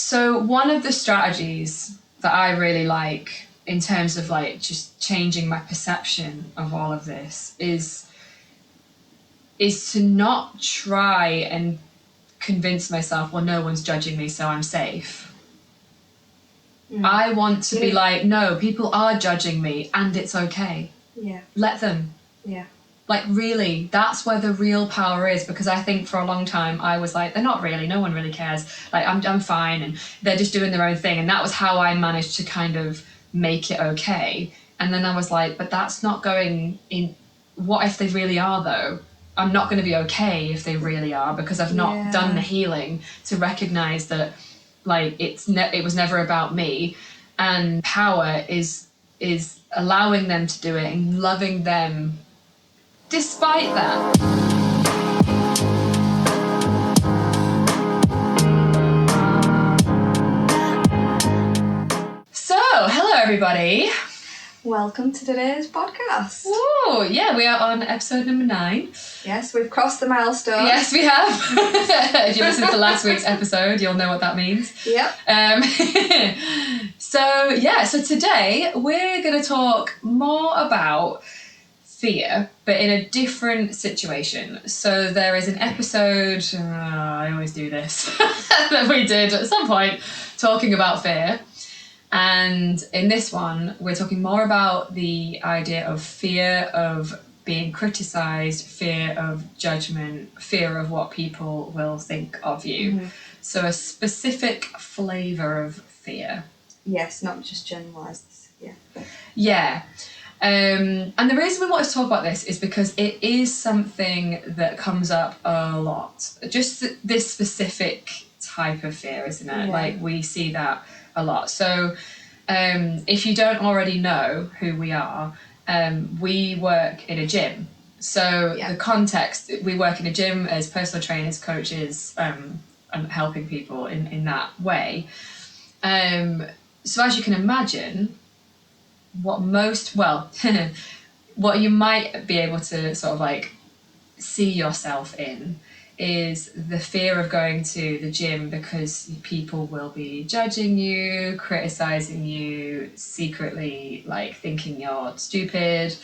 So one of the strategies that I really like in terms of like just changing my perception of all of this is to not try and convince myself, well, no one's judging me, so I'm safe. I want to be like, no, people are judging me and it's okay. Yeah. Let them. Yeah. Like, really, that's where the real power is, because I think for a long time I was like, they're not really, no one really cares. Like, I'm fine, and they're just doing their own thing. And that was how I managed to kind of make it okay. And then I was like, but that's not going in. What if they really are, though? I'm not going to be okay if they really are, because I've not done the healing to recognize that, like, it was never about me. And power is allowing them to do it and loving them despite that. So, hello everybody. Welcome to today's podcast. Ooh, yeah, we are on episode number 9. Yes, we've crossed the milestone. Yes, we have. If you listened to last week's episode, you'll know what that means. Yep. So today we're going to talk more about fear, but in a different situation. So there is an episode, I always do this, that we did at some point talking about fear. And in this one, we're talking more about the idea of fear of being criticised, fear of judgment, fear of what people will think of you. Mm-hmm. So a specific flavour of fear. Yes, not just generalised. Yeah. Yeah. And the reason we want to talk about this is because it is something that comes up a lot. Just this specific type of fear, isn't it? Yeah. Like, we see that a lot. So if you don't already know who we are, we work in a gym. So the context, we work in a gym as personal trainers, coaches, and helping people in that way. So as you can imagine, what you might be able to sort of like see yourself in is the fear of going to the gym because people will be judging you, criticizing you, secretly like thinking you're stupid.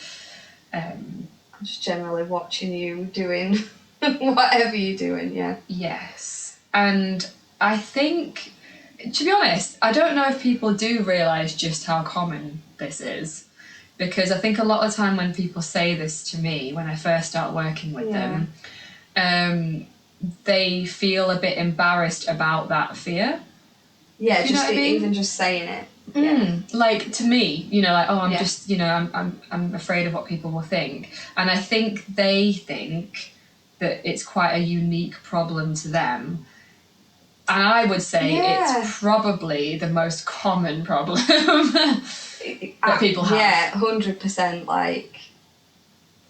Just generally watching you doing whatever you're doing, yeah. Yes. And I think, to be honest, I don't know if people do realise just how common this is, because I think a lot of the time when people say this to me, when I first start working with them, they feel a bit embarrassed about that fear. Yeah, just even just saying it. Yeah. Like, to me, like, oh, I'm just, I'm afraid of what people will think. And I think they think that it's quite a unique problem to them. And I would say it's probably the most common problem that people have. Yeah, 100%. Like,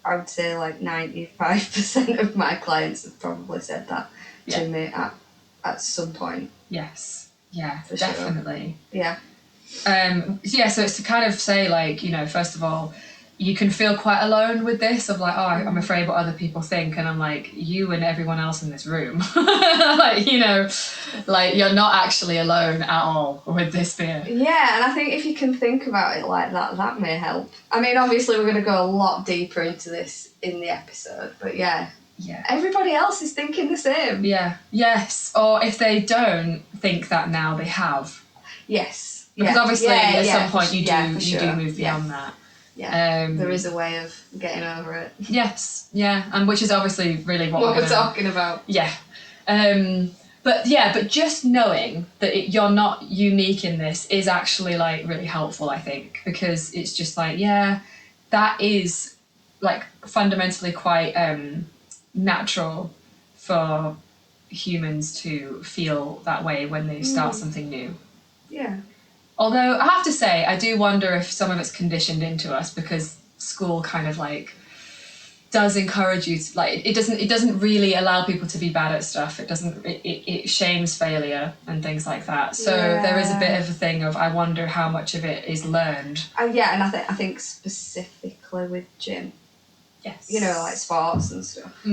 I would say like 95% of my clients have probably said that to me at some point. Yes. Yeah, for definitely. Sure. Yeah. So it's to kind of say, like, first of all, you can feel quite alone with this of like, oh, I'm afraid what other people think. And I'm like, you and everyone else in this room, like, like, you're not actually alone at all with this fear. Yeah, and I think if you can think about it like that, that may help. I mean, obviously we're going to go a lot deeper into this in the episode, but yeah, everybody else is thinking the same. Yeah, yes. Or if they don't think that now, they have. Yes. Because obviously at some point you do move beyond that. Yeah, there is a way of getting over it. Yes, yeah, and which is obviously really what we're talking about. Yeah. But just knowing that you're not unique in this is actually like really helpful, I think, because it's just like, that is like fundamentally quite natural for humans to feel that way when they start something new. Yeah. Although I have to say, I do wonder if some of it's conditioned into us, because school kind of like does encourage you to, like, it doesn't really allow people to be bad at stuff. It shames failure and things like that. So there is a bit of a thing of, I wonder how much of it is learned. And I think specifically with gym. Yes. Like sports and stuff.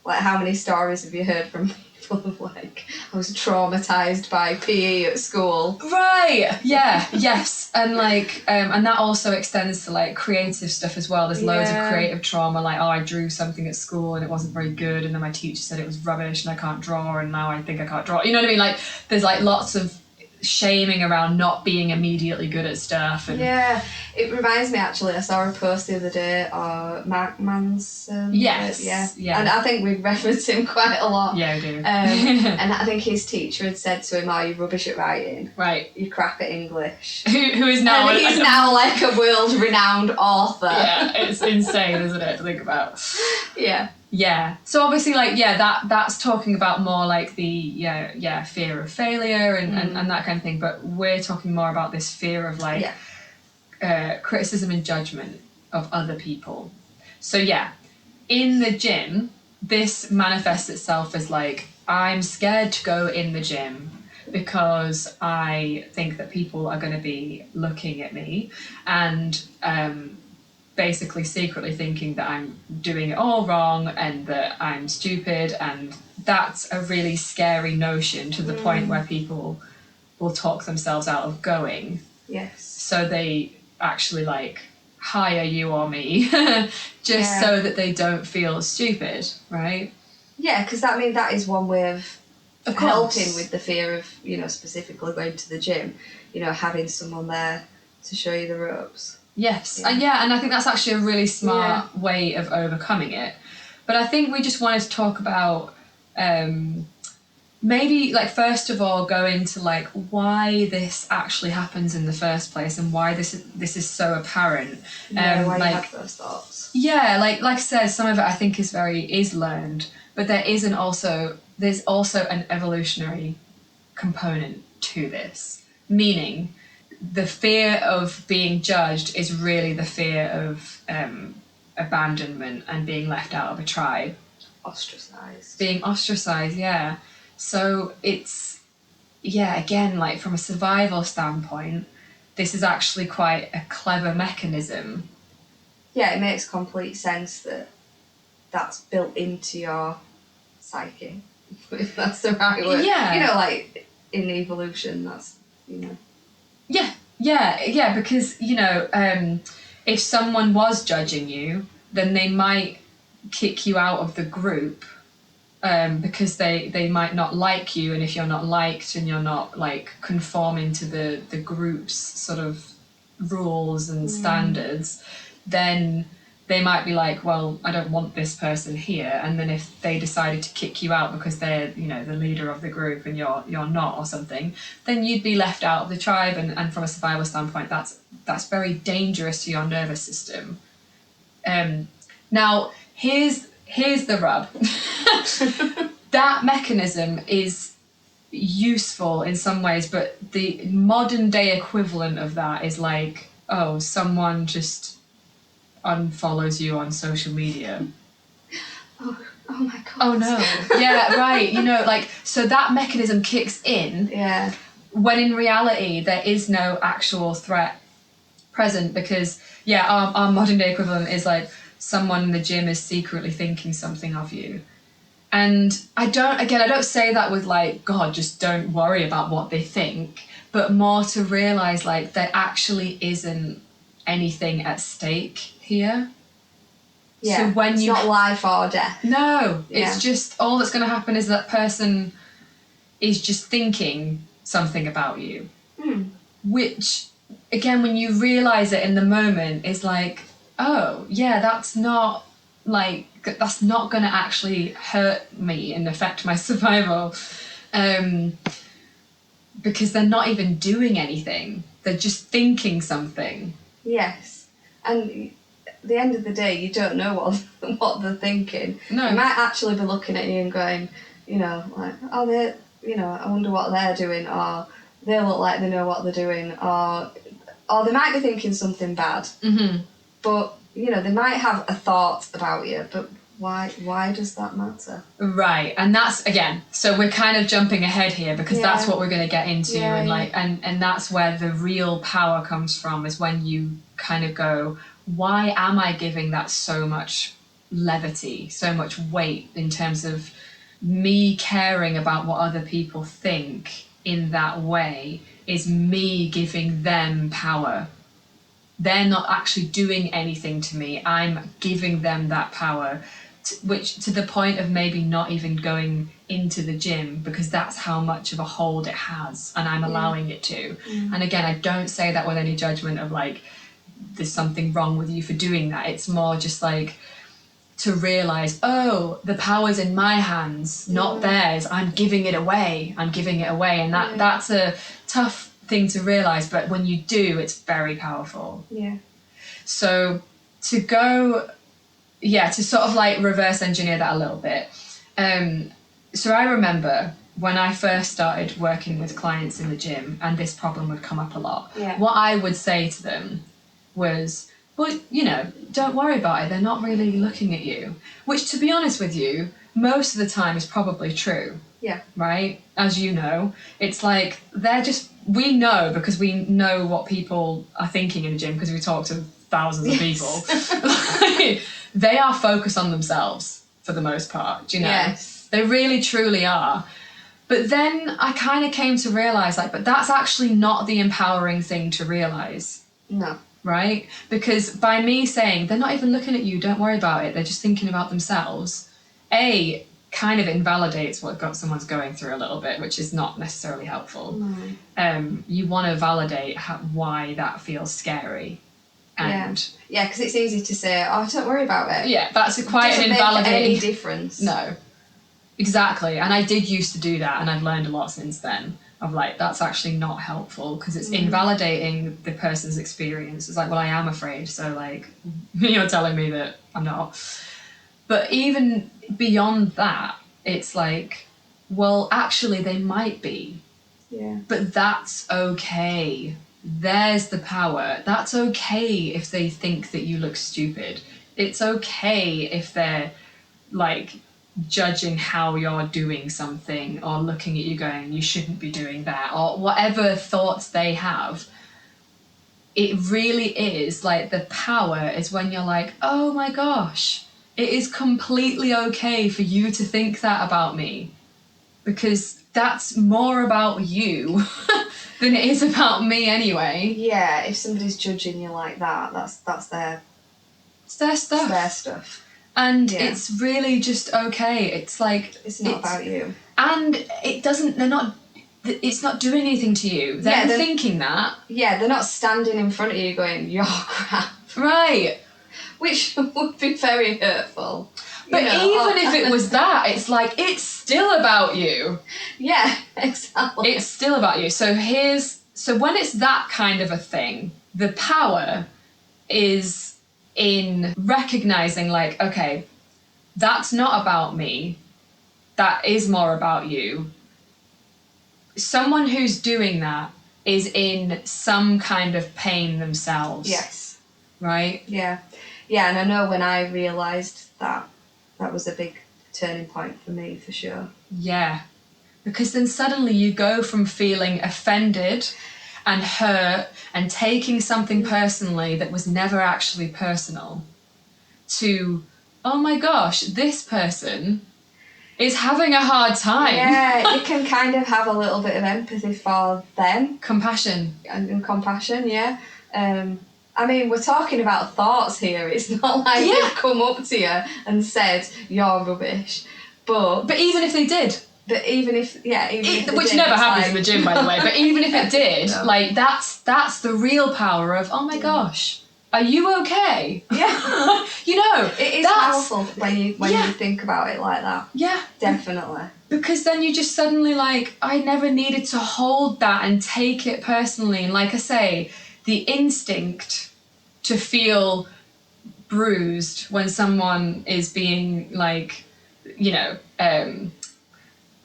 Like, how many stories have you heard from full of like, I was traumatized by PE at school. Right. Yeah. Yes. And like, and that also extends to like creative stuff as well. There's loads of creative trauma. Like, oh, I drew something at school and it wasn't very good, and then my teacher said it was rubbish and I can't draw, and now I think I can't draw. You know what I mean? Like, there's like lots of shaming around not being immediately good at stuff. And yeah, it reminds me actually, I saw a post the other day, Mark Manson. Yes. Yeah. And I think we reference him quite a lot. Yeah, I do. And I think his teacher had said to him, "Oh, you're rubbish at writing. Right. You're crap at English." Who is now? And he's now like a world-renowned author. Yeah, it's insane, isn't it, to think about? Yeah. Yeah. So obviously, like, yeah, that's talking about more like the fear of failure and that kind of thing. But we're talking more about this fear of like criticism and judgment of other people. So yeah, in the gym, this manifests itself as like, I'm scared to go in the gym because I think that people are going to be looking at me and basically secretly thinking that I'm doing it all wrong and that I'm stupid, and that's a really scary notion to the point where people will talk themselves out of going. Yes. So they actually like hire you or me just so that they don't feel stupid, right? Yeah, because that is one way of course. helping with the fear of, specifically going to the gym, having someone there to show you the ropes. Yes, and I think that's actually a really smart way of overcoming it. But I think we just wanted to talk about maybe, like, first of all, go into like why this actually happens in the first place and why this is so apparent. Why like, you have those thoughts. Yeah, like I said, some of it I think is learned, but there's also an evolutionary component to this, meaning the fear of being judged is really the fear of abandonment and being left out of a tribe. Ostracized. Being ostracized, yeah. So it's, again, like from a survival standpoint, this is actually quite a clever mechanism. Yeah, it makes complete sense that that's built into your psyche, if that's the right word. Yeah. Like in evolution, that's, Yeah, because, if someone was judging you, then they might kick you out of the group because they might not like you, and if you're not liked and you're not, like, conforming to the group's sort of rules and standards, then they might be like, well, I don't want this person here. And then if they decided to kick you out because they're, the leader of the group and you're not or something, then you'd be left out of the tribe. And from a survival standpoint, that's very dangerous to your nervous system. Now, here's the rub. That mechanism is useful in some ways, but the modern day equivalent of that is like, oh, someone just unfollows you on social media. Oh my god. Oh no. Yeah, right. Like, so that mechanism kicks in when in reality there is no actual threat present, because our modern day equivalent is like someone in the gym is secretly thinking something of you. And I don't say that with like, God, just don't worry about what they think, but more to realise like there actually isn't anything at stake here. Yeah, so when it's not life or death. No, it's just, all that's going to happen is that person is just thinking something about you. Which, again, when you realise it in the moment, is like, oh, yeah, that's not going to actually hurt me and affect my survival. Because they're not even doing anything. They're just thinking something. Yes. And at the end of the day, you don't know what they're thinking. No. They might actually be looking at you and going, like, oh, they, I wonder what they're doing, or they look like they know what they're doing, or they might be thinking something bad. Mm-hmm. But, they might have a thought about you, but why does that matter? Right, and that's, again, so we're kind of jumping ahead here because that's what we're going to get into, and that's where the real power comes from, is when you kind of go, why am I giving that so much levity, so much weight in terms of me caring about what other people think in that way is me giving them power. They're not actually doing anything to me. I'm giving them that power, which to the point of maybe not even going into the gym because that's how much of a hold it has, and I'm allowing it to. And again, I don't say that with any judgment of like there's something wrong with you for doing that. It's more just like to realize, oh, the power's in my hands, not theirs. I'm giving it away. And that's a tough thing to realize, but when you do, it's very powerful. Yeah. So to sort of like reverse engineer that a little bit. So I remember when I first started working with clients in the gym and this problem would come up a lot, what I would say to them was, well, don't worry about it. They're not really looking at you. Which, to be honest with you, most of the time is probably true. Yeah. Right? As you know, it's like we know because we know what people are thinking in the gym because we talk to thousands of people. They are focused on themselves for the most part, do you know? Yes. They really, truly are. But then I kind of came to realize, but that's actually not the empowering thing to realize. No. Right? Because by me saying, they're not even looking at you, don't worry about it, they're just thinking about themselves, kind of invalidates what someone's going through a little bit, which is not necessarily helpful. No. You want to validate why that feels scary. And yeah, because it's easy to say, oh, don't worry about it. Yeah, that's quite an invalidating... Doesn't make any difference. No. Exactly. And I did used to do that, and I've learned a lot since then. Of that's actually not helpful because it's invalidating the person's experience. It's like, well, I am afraid, so you're telling me that I'm not. But even beyond that, it's like, well, actually they might be. Yeah. But that's okay. There's the power. That's okay if they think that you look stupid. It's okay if they're judging how you're doing something or looking at you going, you shouldn't be doing that, or whatever thoughts they have. It really is the power is when you're like, oh my gosh, it is completely okay for you to think that about me, because that's more about you than it is about me anyway. Yeah, if somebody's judging you like that, that's their... It's their stuff. It's their stuff. And it's really just okay. It's it's not about you. And it's not doing anything to you. They're thinking that. Yeah, they're not standing in front of you going, you're crap. Right. Which would be very hurtful. But even if it was that, it's it's still about you. Yeah, exactly. It's still about you. So when it's that kind of a thing, the power is in recognizing okay, that's not about me, that is more about you. Someone who's doing that is in some kind of pain themselves. Yes. Right? Yeah. Yeah, and I know when I realised that was a big turning point for me, for sure. Yeah. Because then suddenly you go from feeling offended and hurt and taking something personally that was never actually personal to, oh my gosh, this person is having a hard time. Yeah, you can kind of have a little bit of empathy for them. Compassion. And compassion, yeah. I mean, we're talking about thoughts here. It's not like they've come up to you and said, you're rubbish. But even if they did. But even if which never happens in the gym, by the way. But even if it did, no. That's the real power of, oh my gosh, are you okay? Yeah. It is powerful when you think about it like that. Yeah. Definitely. Because then you just suddenly I never needed to hold that and take it personally. And like I say, the instinct to feel bruised when someone is being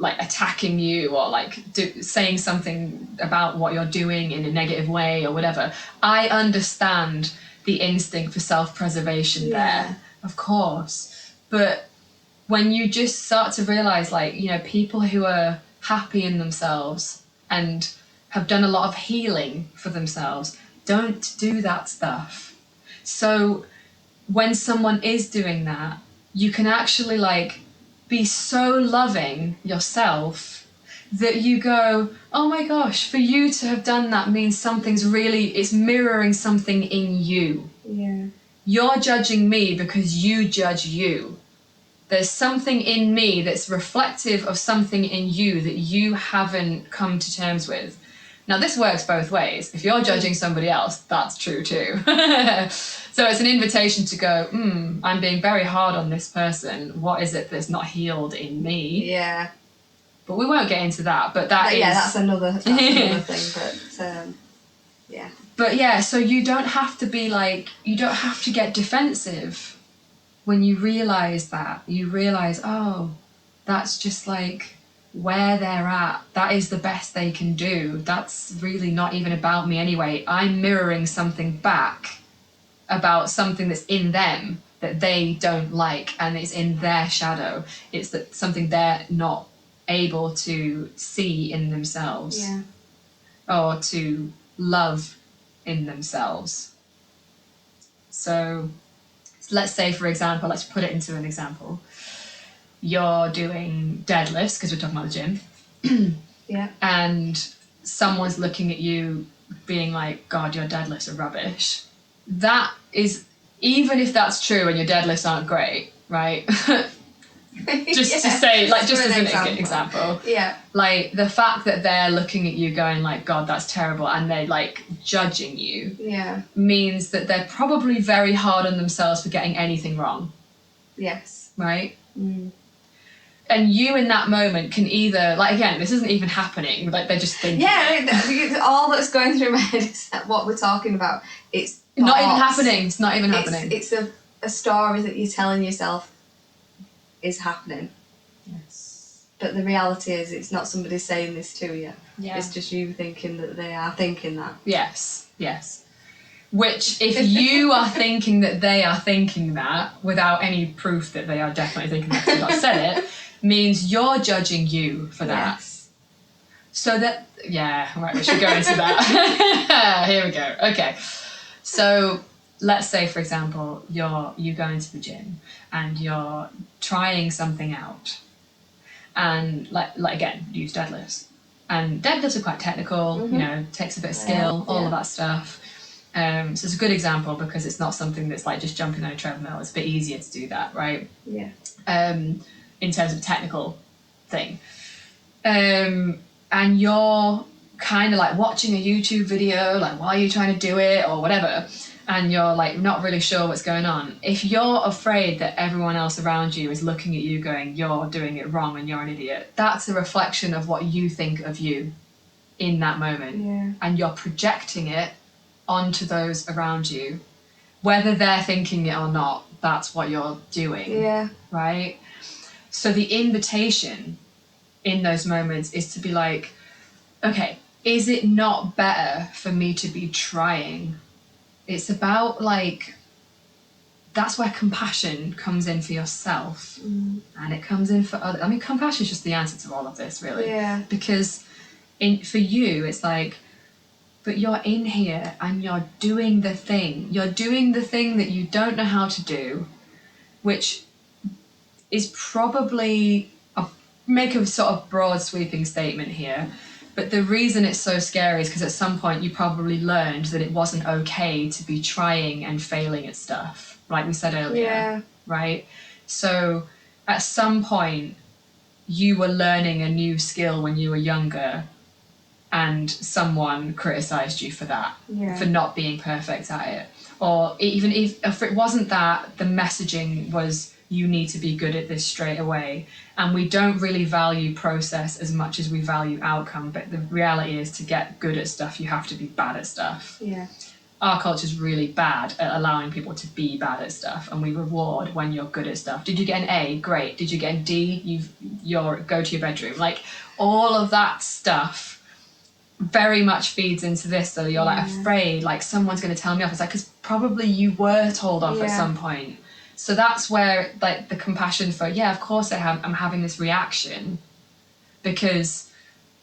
attacking you or saying something about what you're doing in a negative way or whatever. I understand the instinct for self-preservation there, of course. But when you just start to realize people who are happy in themselves and have done a lot of healing for themselves don't do that stuff. So when someone is doing that, you can actually be so loving yourself that you go, oh my gosh, for you to have done that means it's mirroring something in you. Yeah. You're judging me because you judge you. There's something in me that's reflective of something in you that you haven't come to terms with. Now, this works both ways. If you're judging somebody else, that's true too. So it's an invitation to go, I'm being very hard on this person. What is it that's not healed in me? Yeah. But we won't get into that. But that's another thing. But yeah. But yeah, so you don't have to get defensive when you realise that. You realise, oh, that's just like where they're at. That is the best they can do. That's really not even about me anyway. I'm mirroring something back about something that's in them that they don't like, and it's in their shadow. It's that something they're not able to see in themselves. Yeah. Or to love in themselves. So let's say, for example, let's put it into an example. You're doing deadlifts, because we're talking about the gym. Yeah. And someone's looking at you being like, God, your deadlifts are rubbish. That is, even if that's true and your deadlifts aren't great, right? Just to say, like, just as an example. Yeah. Like, the fact that they're looking at you going like, God, that's terrible, and they're like judging you, means that they're probably very hard on themselves for getting anything wrong. Yes. Right? And you in that moment can either, like, again, this isn't even happening, like, they're just thinking. Yeah, all that's going through my head is what we're talking about. It's not even happening. It's not even happening. It's a story that you're telling yourself is happening. Yes. But the reality is, it's not somebody saying this to you. Yeah. It's just you thinking that they are thinking that. Yes. Which, if you are thinking that they are thinking that without any proof that they are definitely thinking that because I've said it, means you're judging you for that. Yes. So that, right, we should go into that. Here we go. Okay. So let's say, for example, you go into the gym and you're trying something out. And like again, use deadlifts. And deadlifts are quite technical, takes a bit of skill, all of that stuff. So it's a good example because it's not something that's like just jumping on a treadmill. It's a bit easier to do that, right? Yeah. In terms of a technical thing. And you're kind of like watching a YouTube video, like while you're trying to do it or whatever, and you're like not really sure what's going on. If you're afraid that everyone else around you is looking at you going, you're doing it wrong and you're an idiot, that's a reflection of what you think of you in that moment. Yeah. And you're projecting it onto those around you. Whether they're thinking it or not, that's what you're doing. Yeah. Right? So the invitation in those moments is to be like, okay, is it not better for me to be trying? It's about like, that's where compassion comes in for yourself. And it comes in for others. I mean, compassion is just the answer to all of this, really. Yeah. Because for you, it's like, but you're in here and you're doing the thing. You're doing the thing that you don't know how to do, which is probably, I'll make a sort of broad sweeping statement here, but the reason it's so scary is because at some point you probably learned that it wasn't okay to be trying and failing at stuff, like we said earlier, right? So at some point you were learning a new skill when you were younger and someone criticised you for that, for not being perfect at it. Or even if it wasn't that, the messaging was, you need to be good at this straight away. And we don't really value process as much as we value outcome. But the reality is, to get good at stuff, you have to be bad at stuff. Yeah. Our culture's really bad at allowing people to be bad at stuff, and we reward when you're good at stuff. Did you get an A? Great. Did you get a D? Go to your bedroom. Like, all of that stuff very much feeds into this. So you're like afraid, like someone's going to tell me off. It's like, because probably you were told off at some point. So that's where like the compassion for, of course I'm having this reaction because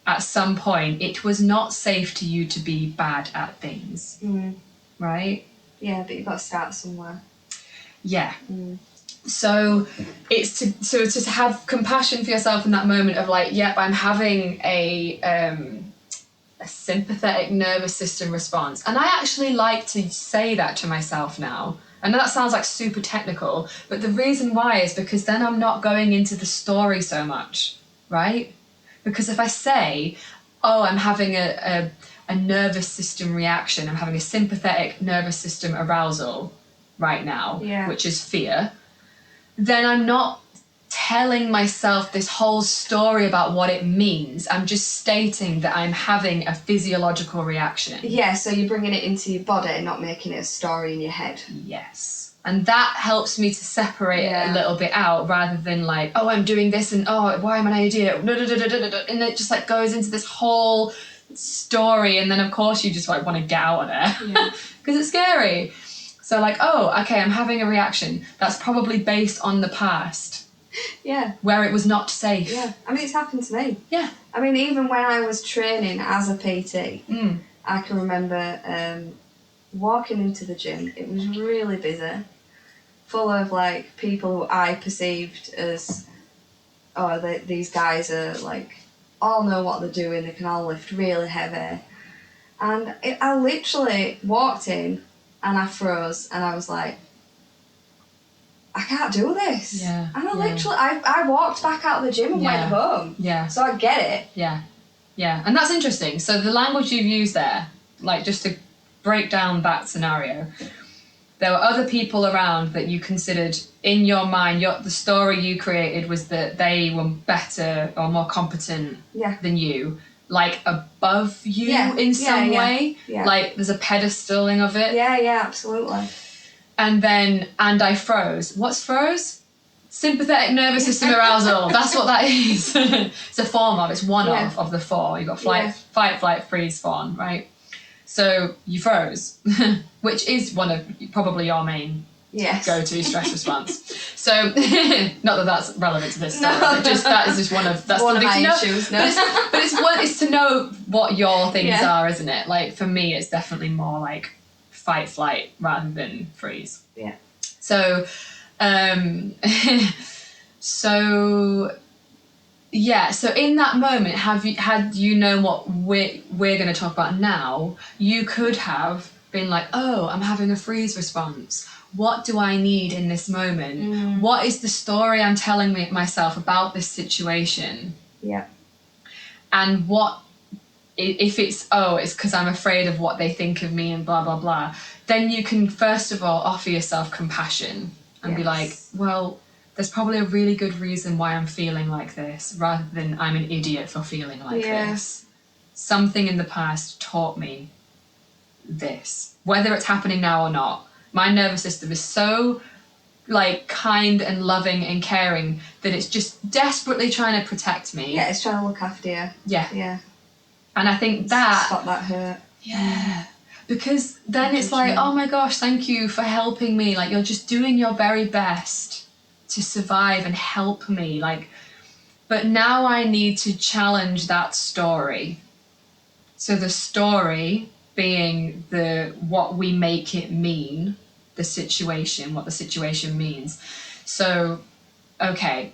at some point it was not safe to you to be bad at things. Right? Yeah, but you've got to start somewhere. Yeah. So it's to have compassion for yourself in that moment of like, yep, I'm having a sympathetic nervous system response. And I actually like to say that to myself now. I know that sounds like super technical, but the reason why is because then I'm not going into the story so much, right? Because if I say, oh, I'm having a nervous system reaction, I'm having a sympathetic nervous system arousal right now, which is fear, then I'm not telling myself this whole story about what it means. I'm just stating that I'm having a physiological reaction. Yeah, so you're bringing it into your body, not making it a story in your head. Yes. And that helps me to separate it a little bit out, rather than like, oh, I'm doing this and oh, why am I an idiot? And it just like goes into this whole story, and then of course you just like want to get out of there because it's scary. So like, oh, okay, I'm having a reaction that's probably based on the past. Yeah. Where it was not safe. Yeah. I mean, it's happened to me. Yeah. I mean, even when I was training as a PT, I can remember walking into the gym. It was really busy, full of like people who I perceived as, these guys are like, all know what they're doing, they can all lift really heavy. And I literally walked in and I froze and I was like, I can't do this. Yeah. And I walked back out of the gym and went home. Yeah. So I get it. Yeah. Yeah. And that's interesting. So the language you've used there, like just to break down that scenario, there were other people around that you considered in your mind, the story you created was that they were better or more competent than you, like above you in some way. Yeah. Like there's a pedestaling of it. Yeah, absolutely. And I froze. What's froze? Sympathetic nervous system arousal. That's what that is. It's a form of, it's one of the four. You've got fight, flight, freeze, fawn, right? So you froze, which is one of probably your main go-to stress response. So, not that that's relevant to this story, that is just one of my issues. No. But it's to know what your things are, isn't it? Like for me, it's definitely more like fight, flight rather than freeze. Yeah. So, so in that moment, had you known what we're going to talk about now, you could have been like, oh, I'm having a freeze response. What do I need in this moment? What is the story I'm telling myself about this situation? Yeah. And what, if it's because I'm afraid of what they think of me and blah, blah, blah, then you can first of all offer yourself compassion and be like, well, there's probably a really good reason why I'm feeling like this, rather than I'm an idiot for feeling like this. Something in the past taught me this. Whether it's happening now or not, my nervous system is so like kind and loving and caring that it's just desperately trying to protect me. Yeah, it's trying to look after you. Yeah. Yeah. And I think that... Stop that hurt. Yeah. Because then it's like, oh my gosh, thank you for helping me. Like, you're just doing your very best to survive and help me. Like, but now I need to challenge that story. So the story being what we make it mean, the situation, what the situation means. So, okay,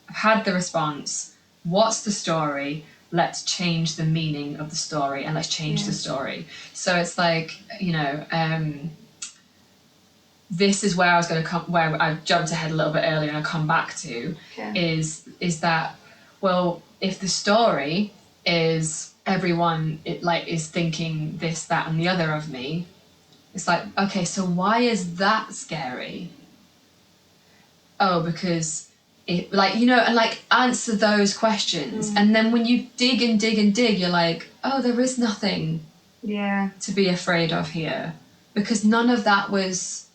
I've had the response. What's the story? Let's change the meaning of the story and let's change the story. So it's like, this is where I was going to come, where I jumped ahead a little bit earlier and I come back to, is that, well, if the story is everyone is thinking this, that, and the other of me, it's like, okay, so why is that scary? Oh, because it, answer those questions. And then when you dig and dig and dig, you're like, oh, there is nothing to be afraid of here. Because none of that was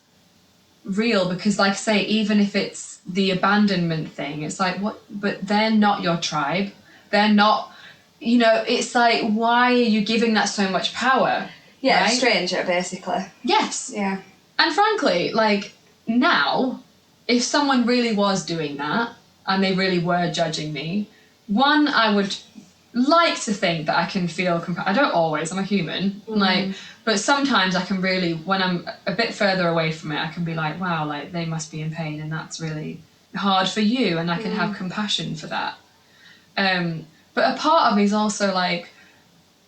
real. Because like I say, even if it's the abandonment thing, it's like, what? But they're not your tribe. They're not, it's like, why are you giving that so much power? Yeah, right? A stranger, basically. Yes. Yeah. And frankly, like, now, if someone really was doing that, and they really were judging me, one, I would like to think that I can feel I don't always, I'm a human, like, but sometimes I can really, when I'm a bit further away from it, I can be like, wow, like they must be in pain and that's really hard for you, and I can have compassion for that. But a part of me is also like,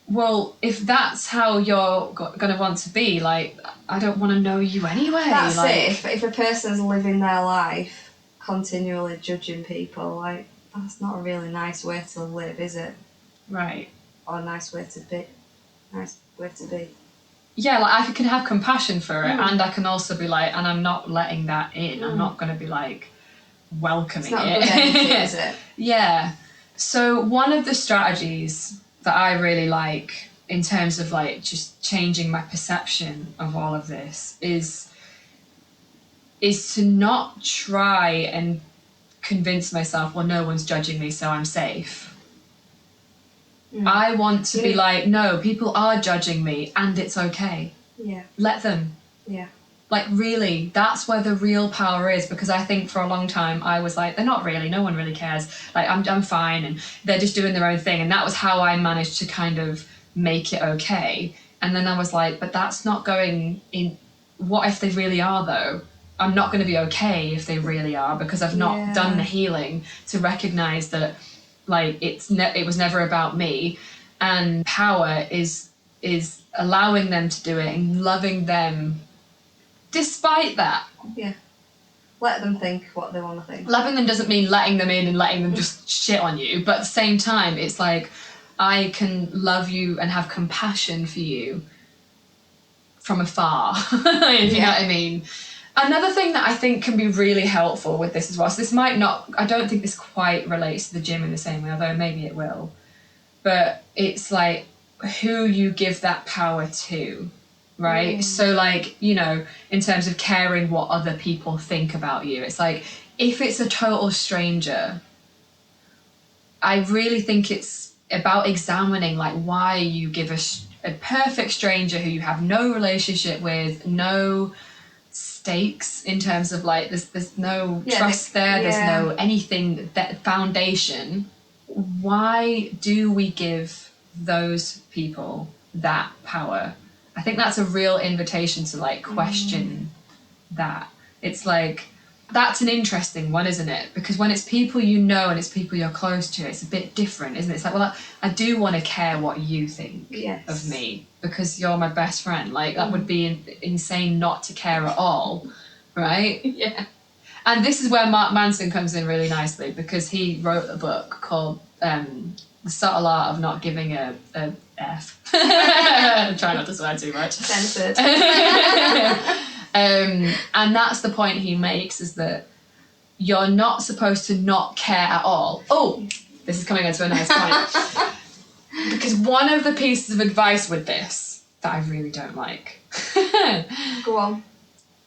well, if that's how you're gonna want to be, like, I don't want to know you anyway. That's like, it. If a person's living their life continually judging people, like, that's not a really nice way to live, is it? Right. Or a nice way to be. Nice way to be. Yeah, like I can have compassion for it, and I can also be like, and I'm not letting that in. I'm not going to be like welcoming It's not it. a good energy, is it? Yeah. So one of the strategies that I really like in terms of like just changing my perception of all of this is to not try and convince myself, well, no one's judging me, so I'm safe. I want to be like, no, people are judging me and it's okay. Yeah. Let them. Yeah. Like, really, that's where the real power is, because I think for a long time I was like, they're not really, no one really cares. Like, I'm fine, and they're just doing their own thing. And that was how I managed to kind of make it okay. And then I was like, but that's not going in. What if they really are, though? I'm not going to be okay if they really are, because I've not done the healing to recognize that, like, it was never about me, and power is allowing them to do it and loving them despite that. Yeah. Let them think what they want to think. Loving them doesn't mean letting them in and letting them just shit on you, but at the same time it's like, I can love you and have compassion for you from afar, if you know what I mean. Another thing that I think can be really helpful with this as well, so this might not, I don't think this quite relates to the gym in the same way, although maybe it will, but it's like who you give that power to, right? So like, you know, in terms of caring what other people think about you, it's like, if it's a total stranger, I really think it's about examining like why you give a perfect stranger who you have no relationship with, no stakes in terms of like there's no trust there, there's no anything, that foundation. Why do we give those people that power? I think that's a real invitation to like question that. It's like, that's an interesting one, isn't it? Because when it's people you know and it's people you're close to, it's a bit different, isn't it? It's like, well, I do want to care what you think of me because you're my best friend. Like, that would be insane not to care at all, right? Yeah. And this is where Mark Manson comes in really nicely, because he wrote a book called The Subtle Art of Not Giving a F. Try not to swear too much. Censored. And that's the point he makes, is that you're not supposed to not care at all. Oh, this is coming into a nice point. Because one of the pieces of advice with this that I really don't like. Go on.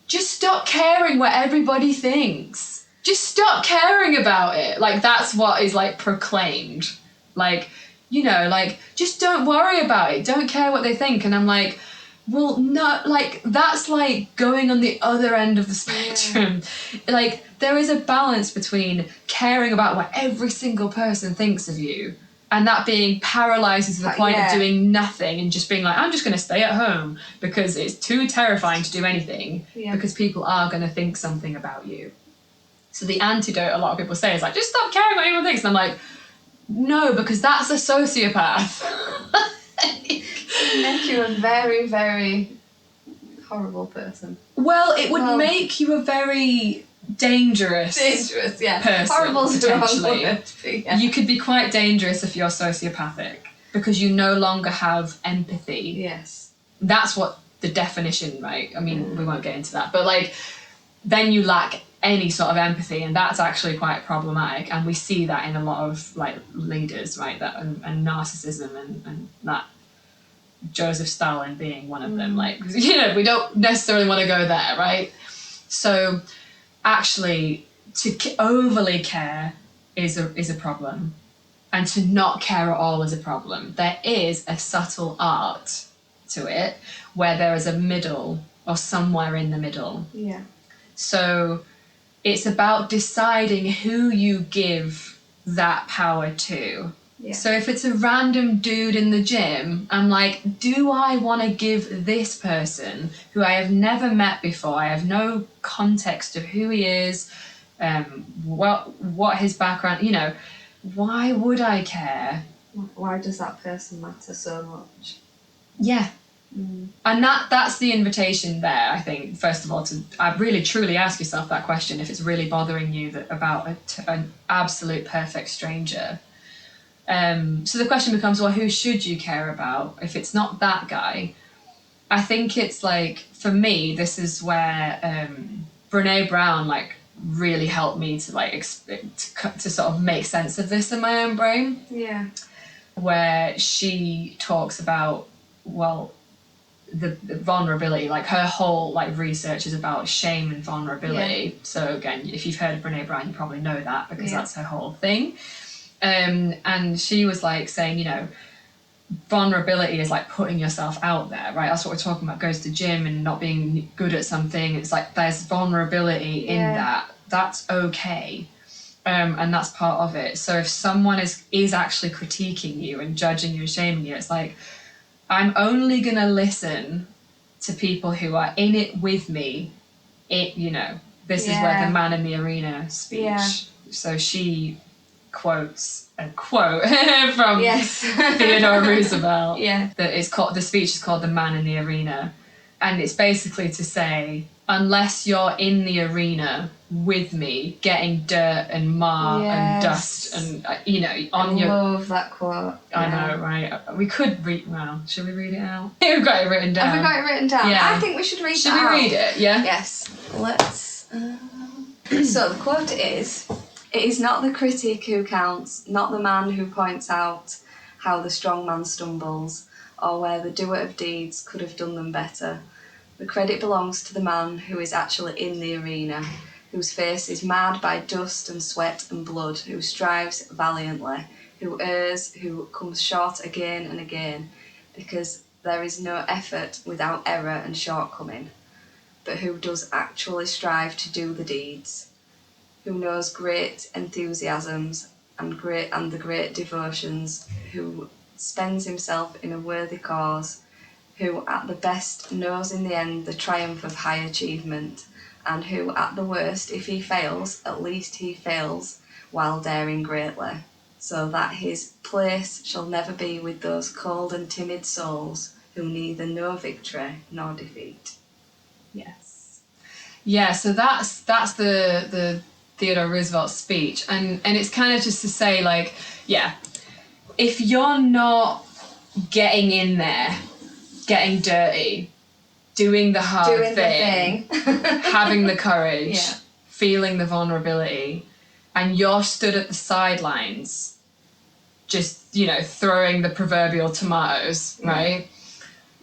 Just stop caring what everybody thinks. Just stop caring about it. Like, that's what is like proclaimed. Like, you know, like, just don't worry about it. Don't care what they think. And I'm like, well, no, like, that's like going on the other end of the spectrum. Like, there is a balance between caring about what every single person thinks of you and that being paralysing to the point of doing nothing and just being like, I'm just going to stay at home because it's too terrifying to do anything because people are going to think something about you. So the antidote a lot of people say is like, just stop caring what anyone thinks. And I'm like, no, because that's a sociopath. Make you a very, very horrible person. Well, it would make you a very dangerous person. Horrible's the wrong word. Yeah. You could be quite dangerous if you're sociopathic because you no longer have empathy. Yes. That's what the definition, right? I mean, we won't get into that, but like, then you lack any sort of empathy, and that's actually quite problematic. And we see that in a lot of like leaders, right? That and narcissism and that. Joseph Stalin being one of them. Like, you know, we don't necessarily want to go there, right? So actually, to overly care is a problem, and to not care at all is a problem. There is a subtle art to it where there is a middle, or somewhere in the middle. Yeah. So it's about deciding who you give that power to. Yeah. So if it's a random dude in the gym, I'm like, do I want to give this person, who I have never met before, I have no context of who he is, what his background, you know, why would I care? Why does that person matter so much? Yeah. And that's the invitation there, I think, first of all, to really truly ask yourself that question if it's really bothering you that about an absolute perfect stranger. So the question becomes, well, who should you care about? If it's not that guy, I think it's like, for me, this is where Brene Brown like really helped me to like to sort of make sense of this in my own brain. Yeah. Where she talks about, well, the vulnerability, like her whole like research is about shame and vulnerability. Yeah. So again, if you've heard of Brene Brown, you probably know that because that's her whole thing. And she was like saying, you know, vulnerability is like putting yourself out there, right? That's what we're talking about. Goes to gym and not being good at something. It's like there's vulnerability in that. That's okay. And that's part of it. So if someone is actually critiquing you and judging you and shaming you, it's like, I'm only going to listen to people who are in it with me. You know, this is where the man in the arena speech. Yeah. So she quotes a quote from Theodore Roosevelt. Yeah. The speech is called "The Man in the Arena." And it's basically to say, unless you're in the arena with me, getting dirt and and dust and, you know, on your... I love that quote. I know, right? We could read... Well, should we read it out? We've got it written down. Have we got it written down? Yeah. I think we should read it out. Should we read it? Yeah? Yes. Let's... So the quote is, "It is not the critic who counts, not the man who points out how the strong man stumbles, or where the doer of deeds could have done them better. The credit belongs to the man who is actually in the arena, whose face is marred by dust and sweat and blood, who strives valiantly, who errs, who comes short again and again, because there is no effort without error and shortcoming, but who does actually strive to do the deeds, who knows great enthusiasms and the great devotions, who spends himself in a worthy cause, who at the best knows in the end the triumph of high achievement, and who at the worst, if he fails, at least he fails while daring greatly, so that his place shall never be with those cold and timid souls who neither know victory nor defeat." Yes. Yeah, so that's the Theodore Roosevelt speech, and it's kind of just to say, like, yeah, if you're not getting in there, getting dirty, doing the hard thing, having the courage, feeling the vulnerability, and you're stood at the sidelines, just, you know, throwing the proverbial tomatoes, right?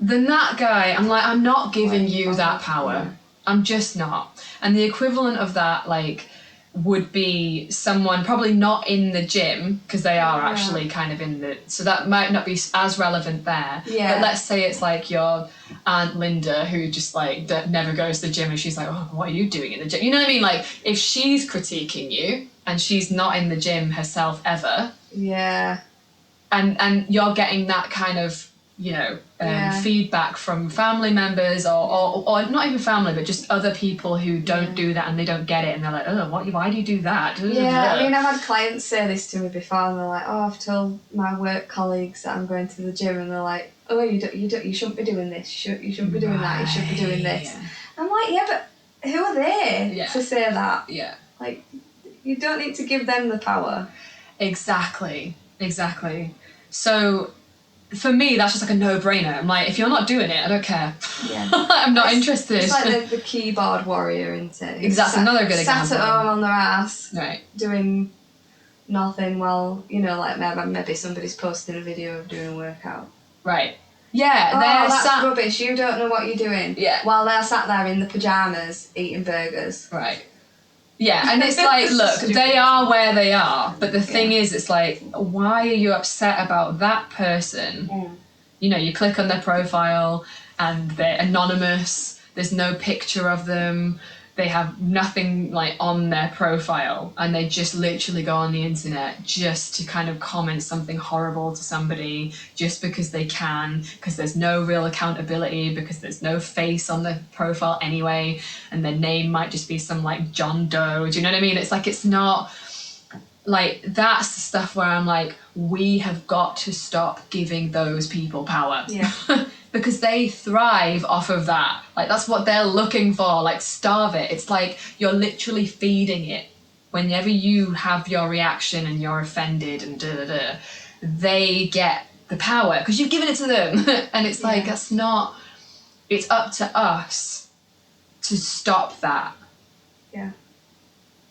Then that guy, I'm like, I'm not giving you that power. I'm just not. And the equivalent of that, like, would be someone probably not in the gym, because they are actually kind of in the... So that might not be as relevant there. Yeah. But let's say it's like your Aunt Linda, who just, like, never goes to the gym, and she's like, oh, what are you doing in the gym? You know what I mean? Like, if she's critiquing you, and she's not in the gym herself ever... Yeah. And you're getting that kind of, you know, feedback from family members or not even family, but just other people who don't do that and they don't get it, and they're like, oh, why do you do that? Yeah, I mean, I've had clients say this to me before, and they're like, oh, I've told my work colleagues that I'm going to the gym, and they're like, oh, you shouldn't be doing this, you shouldn't be doing that, you should be doing this. Yeah. I'm like, yeah, but who are they to say that? Yeah. Like, you don't need to give them the power. Exactly. So... For me, that's just like a no-brainer. I'm like, if you're not doing it, I don't care. Yeah. I'm not interested. It's like the keyboard warrior, isn't it? Exactly, another good example. Sat at home on their ass, right, doing nothing while, you know, like maybe somebody's posting a video of doing a workout. Right. Yeah, that's rubbish. You don't know what you're doing. Yeah. While they're sat there in the pyjamas eating burgers. Right. Yeah, and it's like, look, they are where they are, but the thing is, it's like, why are you upset about that person? Mm. You know, you click on their profile and they're anonymous, there's no picture of them, they have nothing like on their profile, and they just literally go on the internet just to kind of comment something horrible to somebody just because they can, because there's no real accountability, because there's no face on the profile anyway, and their name might just be some like John Doe. Do you know what I mean? It's like, it's not like, that's the stuff where I'm like, we have got to stop giving those people power. Yeah. Because they thrive off of that. Like, that's what they're looking for. Like, starve it. It's like you're literally feeding it. Whenever you have your reaction and you're offended and they get the power because you've given it to them. And it's like, that's not, it's up to us to stop that. Yeah.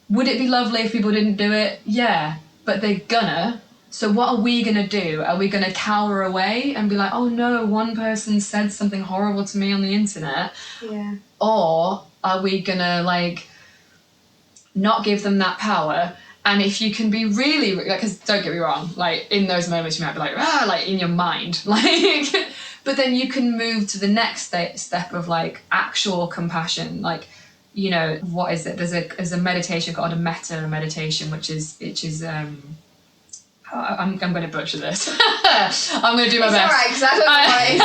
Would it be lovely if people didn't do it? Yeah, but they're gonna. So what are we gonna do? Are we gonna cower away and be like, oh no, one person said something horrible to me on the internet? Yeah. Or are we gonna like not give them that power? And if you can be really, because don't get me wrong, like in those moments you might be like, like in your mind, like, but then you can move to the next step of like actual compassion, like, you know, what is it? There's a meditation called a metta meditation, which is I'm going to butcher this. I'm going to do my best. It's alright, because I don't know what it is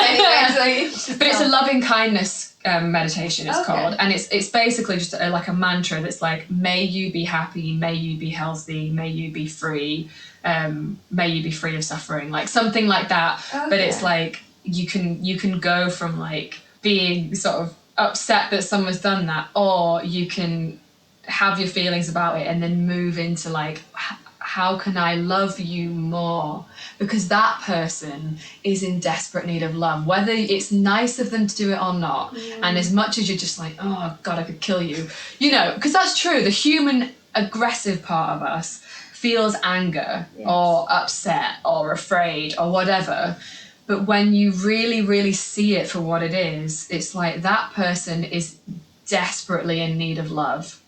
anyway. But it's a loving kindness meditation, it's called. And it's basically just like a mantra that's like, may you be happy, may you be healthy, may you be free, may you be free of suffering. Like something like that. Okay. But it's like, you can go from like being sort of upset that someone's done that, or you can have your feelings about it and then move into like, how can I love you more? Because that person is in desperate need of love, whether it's nice of them to do it or not. And as much as you're just like, oh God, I could kill you, you know, because that's true. The human aggressive part of us feels anger or upset or afraid or whatever. But when you really, really see it for what it is, it's like that person is desperately in need of love.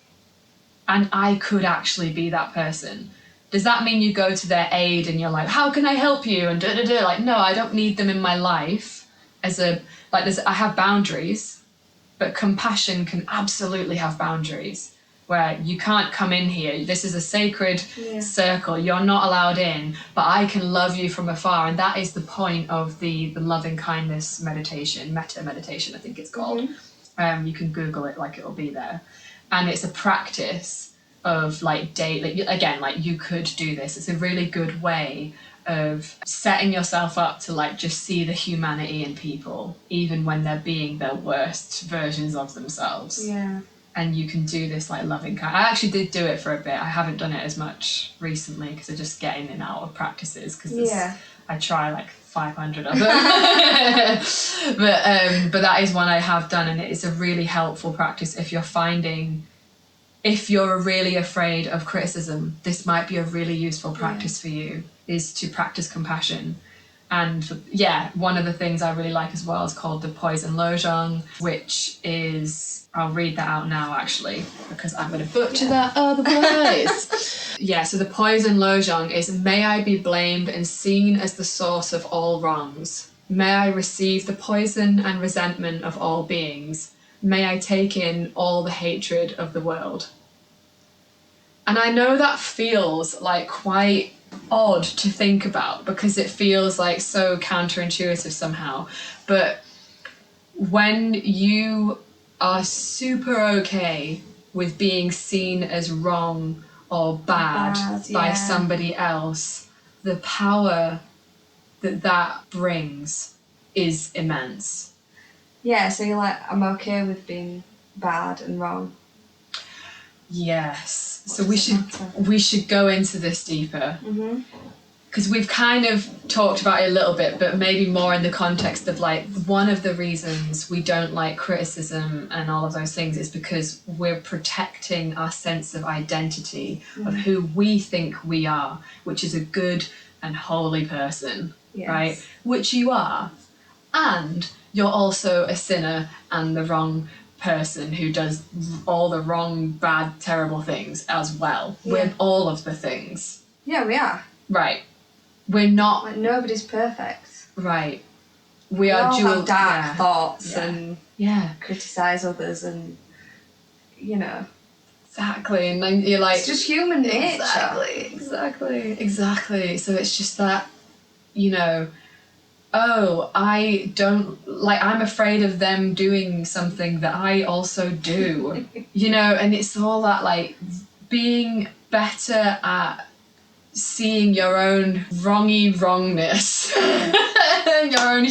And I could actually be that person. Does that mean you go to their aid and you're like, how can I help you? And like, no, I don't need them in my life I have boundaries, but compassion can absolutely have boundaries where you can't come in here. This is a sacred circle. You're not allowed in, but I can love you from afar. And that is the point of the loving kindness meditation, metta meditation, I think it's called. You can Google it, like it'll be there. And it's a practice of like daily, again, like you could do this. It's a really good way of setting yourself up to like just see the humanity in people, even when they're being their worst versions of themselves. Yeah. And you can do this like loving kind. I actually did do it for a bit. I haven't done it as much recently because I just get in and out of practices because I try like 500 of them. But that is one I have done, and it is a really helpful practice if you're really afraid of criticism. This might be a really useful practice for you, is to practice compassion. And one of the things I really like as well is called the Poison Lojong, which is, I'll read that out now actually, because I'm going to butcher that otherwise. So the Poison Lojong is, may I be blamed and seen as the source of all wrongs. May I receive the poison and resentment of all beings. May I take in all the hatred of the world. And I know that feels like quite odd to think about because it feels like so counterintuitive somehow. But when you are super okay with being seen as wrong or bad by somebody else, the power that brings is immense. Yeah, so you're like, I'm okay with being bad and wrong. Yes. So we should go into this deeper. Because we've kind of talked about it a little bit, but maybe more in the context of like, one of the reasons we don't like criticism and all of those things is because we're protecting our sense of identity of who we think we are, which is a good and holy person, right? Which you are. And you're also a sinner and the wrong person who does all the wrong, bad, terrible things as well. We're all of the things. Yeah, we are. Right. We're not... Like, nobody's perfect. Right. We are all have dark thoughts and yeah. criticise others and you know. Exactly. And then you're like... It's just human nature. Exactly. So it's just that, you know, oh, I don't... Like, I'm afraid of them doing something that I also do. You know, and it's all that, like, being better at seeing your own wrongness. Your own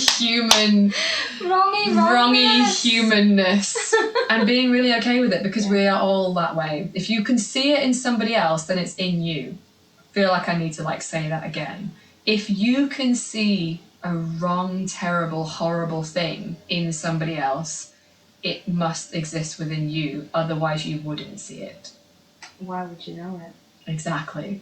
wrongy humanness. And being really okay with it, because we are all that way. If you can see it in somebody else, then it's in you. I feel like I need to like say that again. If you can see a wrong, terrible, horrible thing in somebody else, it must exist within you, otherwise you wouldn't see it. Why would you know it? Exactly.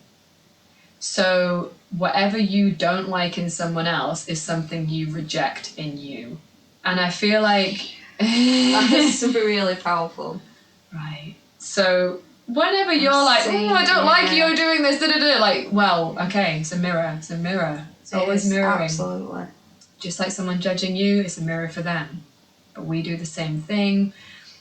So whatever you don't like in someone else is something you reject in you. And I feel like... That's really powerful. Right. So whenever you're like, I don't like you doing this, like, well, okay, it's a mirror. It's always mirroring. Absolutely. Just like someone judging you, it's a mirror for them. But we do the same thing.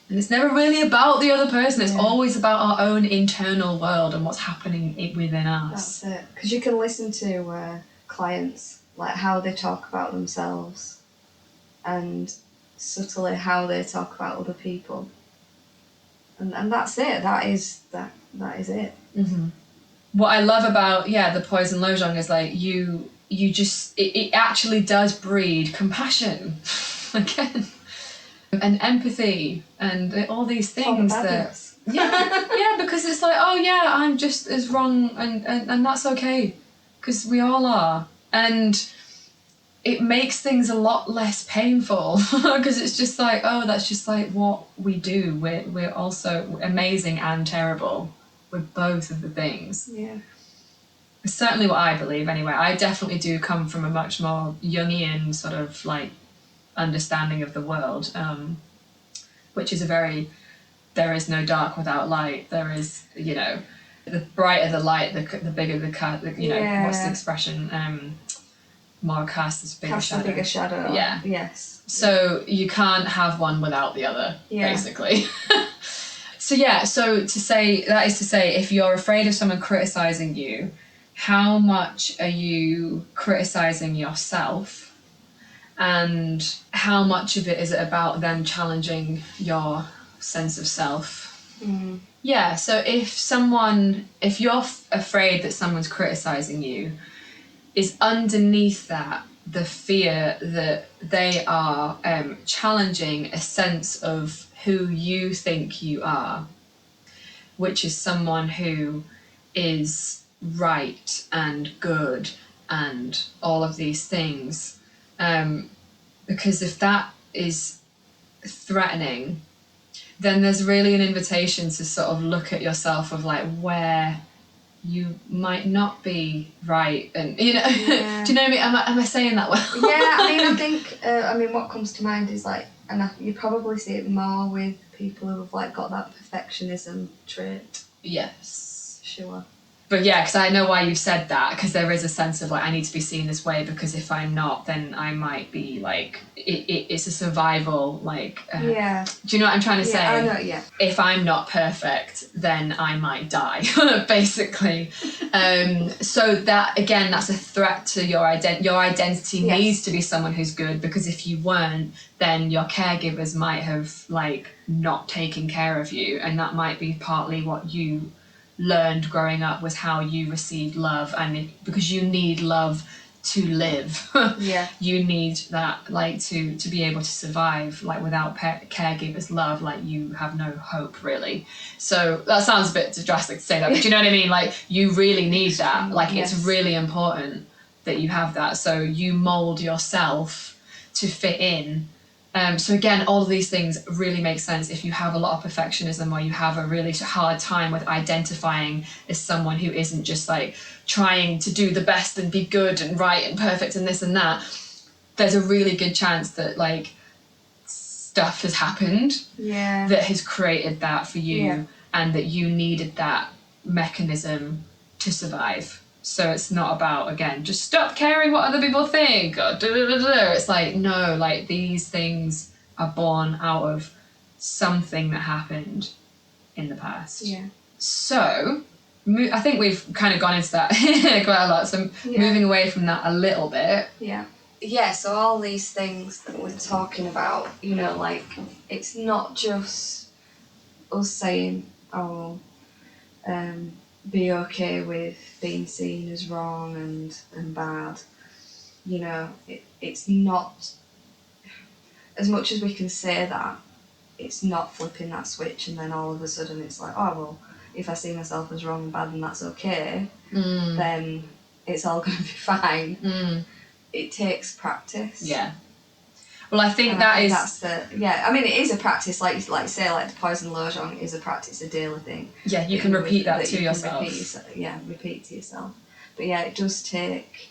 And it's never really about the other person. It's always about our own internal world and what's happening within us. That's it. Because you can listen to clients, like how they talk about themselves and subtly how they talk about other people. And that's it. That is it. Mm-hmm. What I love about, the Poison Lojong is like you just, it actually does breed compassion. Again. And empathy and all these things that because it's like, oh yeah, I'm just as wrong and that's okay, because we all are, and it makes things a lot less painful because it's just like, oh, that's just like what we do. We're also amazing and terrible. We're both of the things. Yeah. It's certainly what I believe anyway. I definitely do come from a much more Jungian sort of like understanding of the world, which is there is no dark without light. There is, you know, the brighter the light, the bigger the cut. You know, what's the expression? More cast is bigger cast shadow. A bigger shadow. Yeah. Yes. So you can't have one without the other, basically. So to say that is to say, if you're afraid of someone criticizing you, how much are you criticizing yourself? And how much of it is it about them challenging your sense of self? Mm. Yeah, so if you're afraid that someone's criticizing you, is underneath that the fear that they are challenging a sense of who you think you are, which is someone who is right and good and all of these things. Because if that is threatening, then there's really an invitation to sort of look at yourself of like where you might not be right, and you know, do you know what I mean? Am I saying that well? Yeah, I think what comes to mind is like, and you probably see it more with people who have like got that perfectionism trait. Yes. Sure. But yeah, because I know why you said that, because there is a sense of like, I need to be seen this way, because if I'm not, then I might be like, it's a survival, like, do you know what I'm trying to say? I know, yeah. If I'm not perfect, then I might die, basically. So that, again, that's a threat to your identity. Your identity needs to be someone who's good, because if you weren't, then your caregivers might have like not taken care of you, and that might be partly what you learned growing up, was how you received love, and because you need love to live. You need that, like, to be able to survive, like without caregivers love, like you have no hope really. So that sounds a bit drastic to say that, but do you know what I mean? Like you really need that, like it's really important that you have that, so you mold yourself to fit in. So again, all of these things really make sense if you have a lot of perfectionism, or you have a really hard time with identifying as someone who isn't just like trying to do the best and be good and right and perfect and this and that. There's a really good chance that like stuff has happened that has created that for you, and that you needed that mechanism to survive. So it's not about, again, just stop caring what other people think, or It's like, no, like these things are born out of something that happened in the past. Yeah. So, I think we've kind of gone into that quite a lot. So moving away from that a little bit. Yeah. Yeah, so all these things that we're talking about, you know, like, it's not just us saying, oh, be okay with being seen as wrong and bad. You know, it's not, as much as we can say that, it's not flipping that switch and then all of a sudden it's like, oh, well, if I see myself as wrong and bad and that's okay, then it's all going to be fine. It takes practice. Yeah. Well, I think that's I mean, it is a practice, like say, like the poison lojong is a practice, a daily thing. Yeah, you can repeat that to yourself. Repeat to yourself. But yeah, it does take,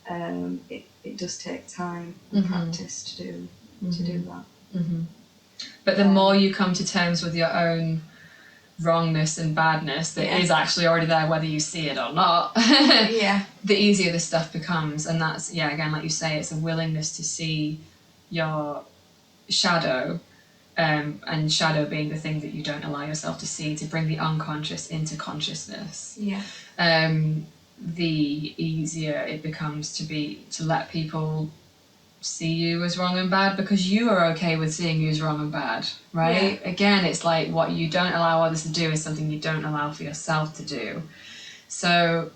it does take time and practice to do that. Mm-hmm. But the more you come to terms with your own wrongness and badness that is actually already there, whether you see it or not, the easier this stuff becomes. And that's, again, like you say, it's a willingness to see your shadow, and shadow being the thing that you don't allow yourself to see, to bring the unconscious into consciousness. The easier it becomes to let people see you as wrong and bad, because you are okay with seeing you as wrong and bad, right? Again, it's like what you don't allow others to do is something you don't allow for yourself to do. So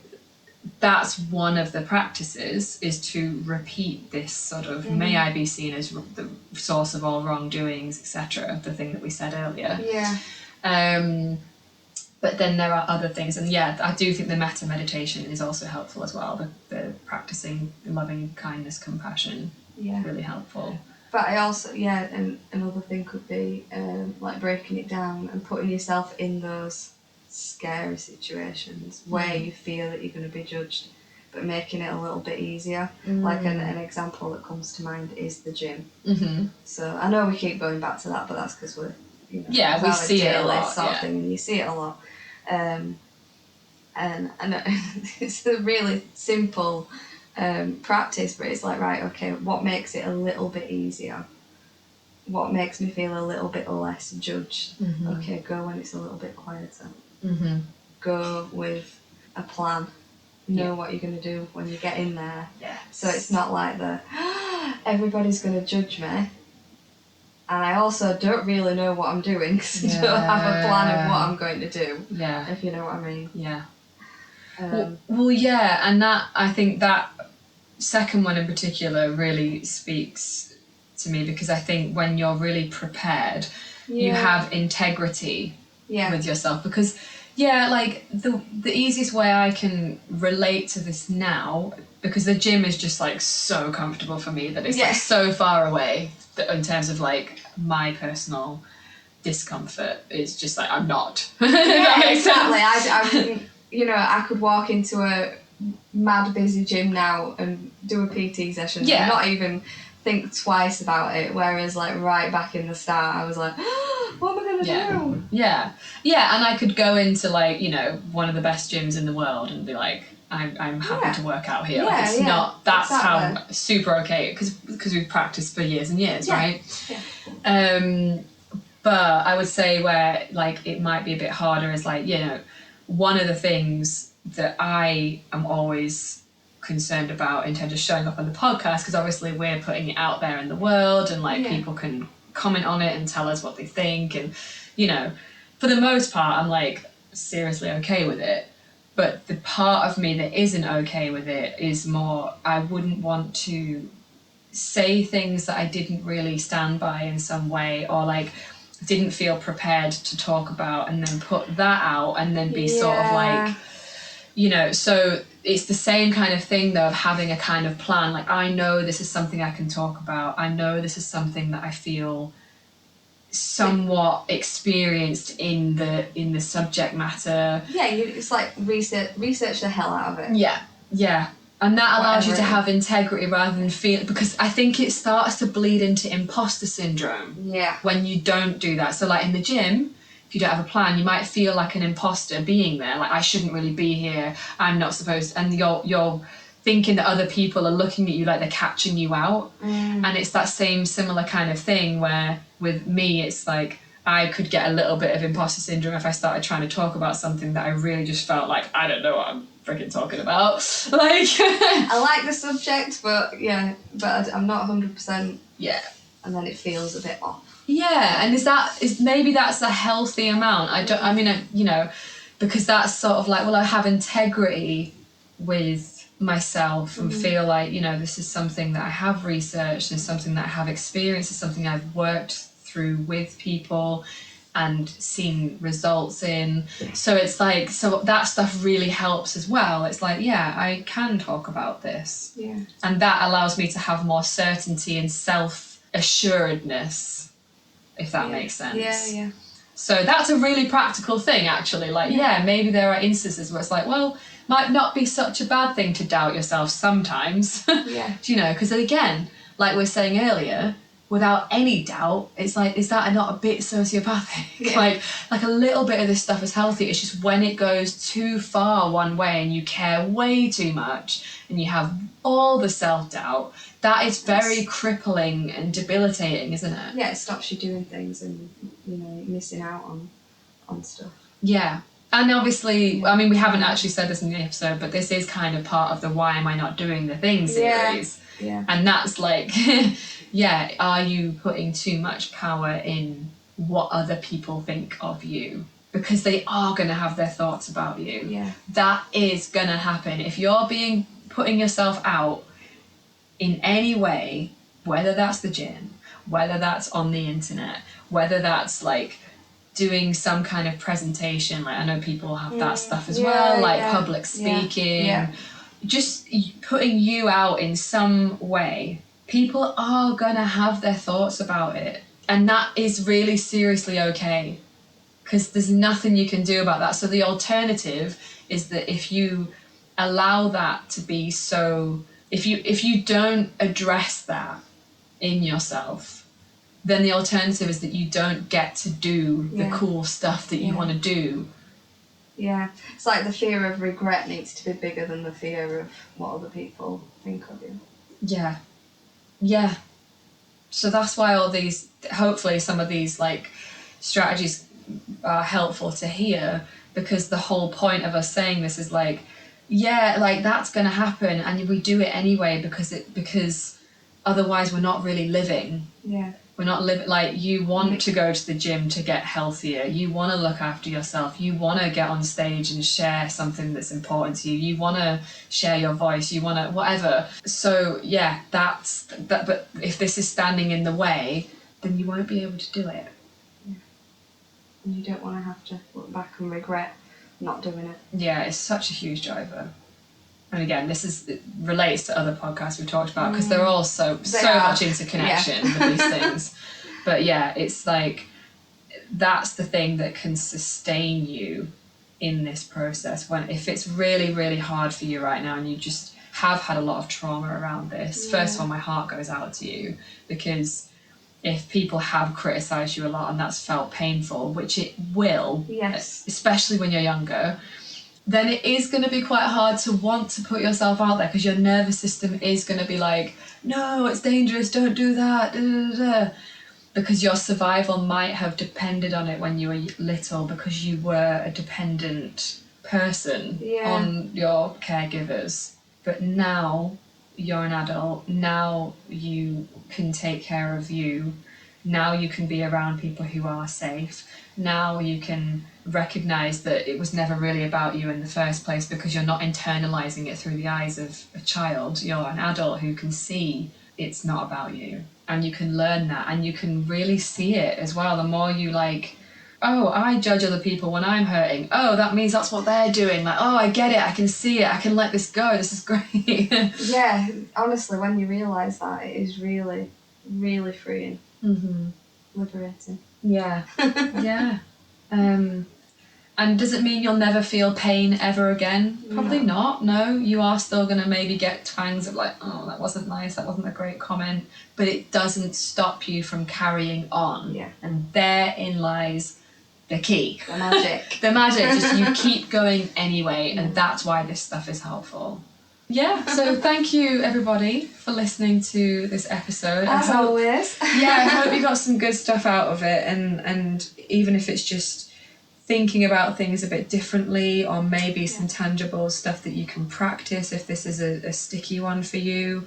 that's one of the practices, is to repeat this sort of may I be seen as the source of all wrongdoings, etc., the thing that we said earlier. But then there are other things, and I do think the metta meditation is also helpful as well, the practicing loving kindness, compassion, really helpful. But I also, and another thing could be like breaking it down and putting yourself in those scary situations where you feel that you're going to be judged, but making it a little bit easier. Like an example that comes to mind is the gym. So I know we keep going back to that, but that's because we're, we see it a lot, sort of thing, and you see it a lot. And it's a really simple practice, but it's like, right, okay, what makes it a little bit easier? What makes me feel a little bit less judged? Okay, go when it's a little bit quieter. Go with a plan. Know what you're going to do when you get in there. So it's not like everybody's going to judge me. And I also don't really know what I'm doing, because I don't have a plan of what I'm going to do. If you know what I mean. And that, I think that second one in particular really speaks to me, because I think when you're really prepared, you have integrity with yourself. Because like the easiest way I can relate to this now, because the gym is just like so comfortable for me that it's like so far away in terms of like my personal discomfort, is just like I'm not. Exactly. I wouldn't, I could walk into a mad busy gym now and do a PT session and not even think twice about it, whereas like right back in the start I was like, what am I gonna do? And I could go into like, one of the best gyms in the world and be like, I'm happy to work out here. Like, it's not, that's how I'm super okay, because we've practiced for years and years, right? But I would say where like it might be a bit harder is like, one of the things that I am always concerned about in terms of showing up on the podcast, because obviously we're putting it out there in the world, and like people can comment on it and tell us what they think, and for the most part I'm like seriously okay with it. But the part of me that isn't okay with it is more, I wouldn't want to say things that I didn't really stand by in some way, or like didn't feel prepared to talk about, and then put that out and then be sort of like, so it's the same kind of thing though, of having a kind of plan. Like, I know this is something I can talk about. I know this is something that I feel somewhat experienced in the subject matter. It's like research the hell out of it. And that allows you to have integrity rather than feel, because I think it starts to bleed into imposter syndrome when you don't do that. So like in the gym, if you don't have a plan, you might feel like an imposter being there, like I shouldn't really be here, I'm not supposed, and you're thinking that other people are looking at you like they're catching you out. And it's that same similar kind of thing where with me it's like I could get a little bit of imposter syndrome if I started trying to talk about something that I really just felt like, I don't know what I'm freaking talking about. Like, I like the subject, but I'm not 100%. Yeah. And then it feels a bit off. Yeah, and maybe that's a healthy amount. Because that's sort of like, well, I have integrity with myself and feel like, this is something that I have researched and something that I have experienced, it's something I've worked through with people and seen results in. So it's like, so that stuff really helps as well. It's like, yeah, I can talk about this. Yeah. And that allows me to have more certainty and self-assuredness, if that makes sense. Yeah. So that's a really practical thing, actually. Like, maybe there are instances where it's like, well, might not be such a bad thing to doubt yourself sometimes. Yeah. Because again, like we were saying earlier, without any doubt, it's like, is that not a bit sociopathic? Yeah. Like a little bit of this stuff is healthy. It's just when it goes too far one way and you care way too much and you have all the self-doubt, that is very crippling and debilitating, isn't it? Yeah, it stops you doing things and, missing out on stuff. Yeah. And obviously, I mean, we haven't actually said this in the episode, but this is kind of part of the Why Am I Not Doing the Thing series. Yeah. And that's like, are you putting too much power in what other people think of you? Because they are going to have their thoughts about you. Yeah. That is going to happen. If you're putting yourself out in any way, whether that's the gym, whether that's on the internet, whether that's like doing some kind of presentation, like I know people have that stuff as well, like public speaking, just putting you out in some way, people are gonna have their thoughts about it, and that is really seriously okay, because there's nothing you can do about that. So the alternative is that if you allow that to be so, if you don't address that in yourself, then the alternative is that you don't get to do the cool stuff that you want to do. Yeah, it's like the fear of regret needs to be bigger than the fear of what other people think of you. Yeah. So that's why hopefully some of these like strategies are helpful to hear, because the whole point of us saying this is like, like that's going to happen and we do it anyway because otherwise we're not really living. Yeah. We're not living, like, you want to go to the gym to get healthier. You want to look after yourself. You want to get on stage and share something that's important to you. You want to share your voice. You want to, whatever. So, that's that. But if this is standing in the way, then you won't be able to do it. Yeah. And you don't want to have to look back and regret not doing it. Yeah, it's such a huge driver. And again, it relates to other podcasts we talked about, because they're all so much interconnection with these things. But it's like, that's the thing that can sustain you in this process. If it's really, really hard for you right now and you just have had a lot of trauma around this, first of all, my heart goes out to you, because if people have criticised you a lot and that's felt painful, which it will, especially when you're younger, then it is going to be quite hard to want to put yourself out there, because your nervous system is going to be like, no, it's dangerous, don't do that, because your survival might have depended on it when you were little, because you were a dependent person on your caregivers. But now you're an adult, now you can take care of you, now you can be around people who are safe, now you can recognize that it was never really about you in the first place, because you're not internalizing it through the eyes of a child. You're an adult who can see it's not about you, and you can learn that, and you can really see it as well. The more you like, oh, I judge other people when I'm hurting, oh, that means that's what they're doing, like, oh, I get it, I can see it, I can let this go, this is great. Yeah, honestly, when you realize that, it is really, really freeing. Liberating. Yeah. And does it mean you'll never feel pain ever again? Probably not. No, you are still going to maybe get twangs of like, oh, that wasn't nice, that wasn't a great comment, but it doesn't stop you from carrying on. Yeah. And therein lies the key. The magic. The magic, just you keep going anyway, and that's why this stuff is helpful. Yeah, so thank you everybody for listening to this episode. As always. I hope you got some good stuff out of it, and even if it's just thinking about things a bit differently, or maybe some tangible stuff that you can practice if this is a sticky one for you.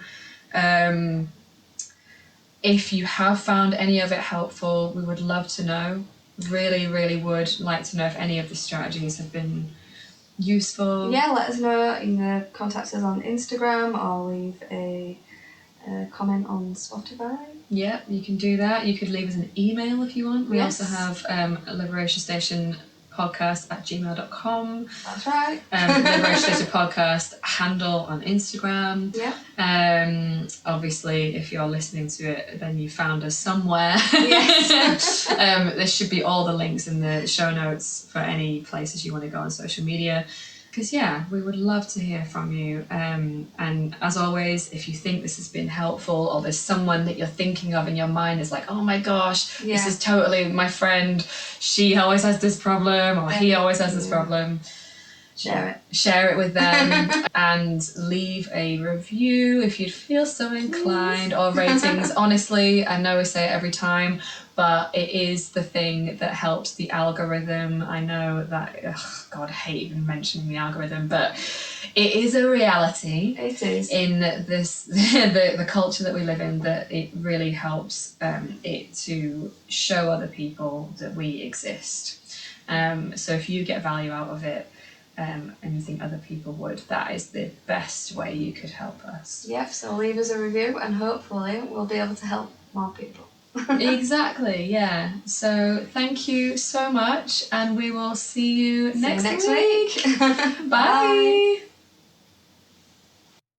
If you have found any of it helpful, we would love to know. Really, really would like to know if any of the strategies have been useful. Yeah, let us know. Either contact us on Instagram or leave a comment on Spotify. Yeah, you can do that. You could leave us an email if you want. We Yes. also have a Liberation Station podcast at gmail.com. That's right. Liberation Station podcast handle on Instagram. Yeah. Obviously, if you're listening to it, then you found us somewhere. Yes. There should be all the links in the show notes for any places you want to go on social media. Because, we would love to hear from you. And as always, if you think this has been helpful, or there's someone that you're thinking of in your mind is like, oh my gosh, this is totally my friend. She always has this problem, or he always has this problem. Share it with them and leave a review if you'd feel so inclined, or ratings. Honestly, I know I say it every time, but it is the thing that helps the algorithm. I know that, God, I hate even mentioning the algorithm, but it is a reality. It is. In this, the culture that we live in, that it really helps it to show other people that we exist. So if you get value out of it, and you think other people would, that is the best way you could help us. Yep, so leave us a review and hopefully we'll be able to help more people. Exactly, yeah. So thank you so much, and we will see you next week. Bye. Bye.